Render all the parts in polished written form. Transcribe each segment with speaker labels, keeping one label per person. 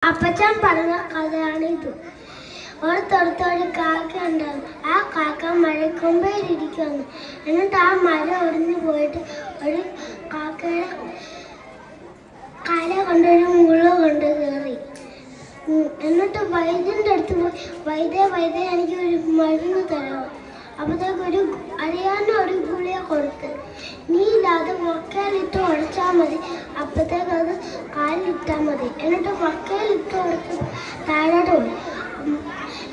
Speaker 1: അപ്പച്ചൻ പറഞ്ഞ കഥയാണിത്. ഒരു കാക്ക ഉണ്ടാകും. ആ കാക്ക മരക്കൊമ്പയിലിരിക്കുന്നു. എന്നിട്ട് ആ മരം ഒടിഞ്ഞു പോയിട്ട് ഒരു കാക്കയുടെ കാല കൊണ്ടൊരു മുള്ള കൊണ്ട് കയറി. എന്നിട്ട് വൈദ്യൻ്റെ അടുത്ത് പോയി, വൈദ്യ എനിക്ക് ഒരു മരുന്ന് തരാമോ? അപ്പോഴത്തേക്ക് അറിയാവുന്ന ഒരു ഗുളിക കൊടുത്ത്, നീ ഇല്ലാതെ വക്കയിലിട്ട് ഉടച്ചാൽ മതി, അപ്പോഴത്തേക്ക് അത് കാലിലിട്ടാൽ മതി. എന്നിട്ട് വക്കയിലിട്ട് ഉടച്ച് താഴോട്ട് പോയി.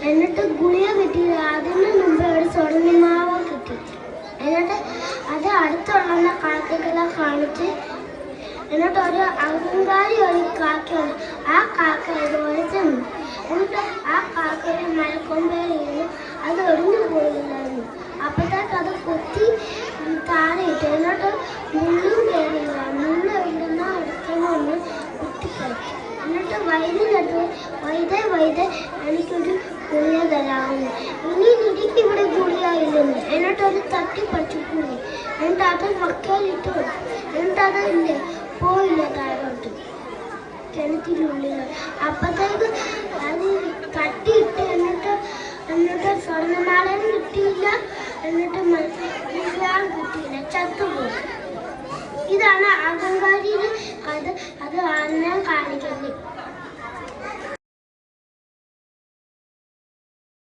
Speaker 1: എന്നിട്ട് ഗുളിക കിട്ടിയില്ല. അതിന് മുമ്പേ ഒരു സ്വർണ്ണമാവ് കിട്ടി. എന്നിട്ട് അത് അടുത്തുള്ള കാക്കകളെ കാണിച്ച്, എന്നിട്ട് ഒരു അഹങ്കാരി ഒരു കാക്കയാണ്. ആ കാക്ക ഇതുപോലെ ചെന്നു. എന്നിട്ട് ആ കാക്ക ഒരു മരക്കൊമ്പയിലിരുന്ന് അത് ഒടിഞ്ഞു പോയില്ലായിരുന്നു. അപ്പോഴത്തേക്ക് അത് കൊത്തി താഴെയിട്ടു. എന്നിട്ട് മുള്ളും കയറിയില്ല. മുള്ള ഇടുന്ന എടുക്കണമെന്ന് കുത്തിക്കളി. എന്നിട്ട് വൈദ്യനടുത്ത് വൈദ്യ എനിക്കൊരു ഗുളിക തരാമെന്ന്. ഇനി എനിക്ക് ഇവിടെ ഗുളികയില്ലെന്ന്. എന്നിട്ടൊരു തട്ടിപ്പറിച്ചു ഗുളിക. എന്നിട്ട് അത് വക്കയിലിട്ട് കൊടുത്തു. എന്നിട്ട് അത് ഇല്ലേ പോയില്ല താഴോട്ട് കിണറ്റിനുള്ളിൽ. അപ്പോഴത്തേക്ക് അത് തട്ടിയിട്ട് എന്നിട്ട് സ്വർണ്ണമാലയും കിട്ടിയില്ല. എന്നിട്ട് മനസ്സിലാൻ കിട്ടിയില്ല, ചത്തുപോയി. ഇതാണ് അഹങ്കാരിയുടെ കഥ. അത് ഞാൻ കാണിക്കുന്നത്.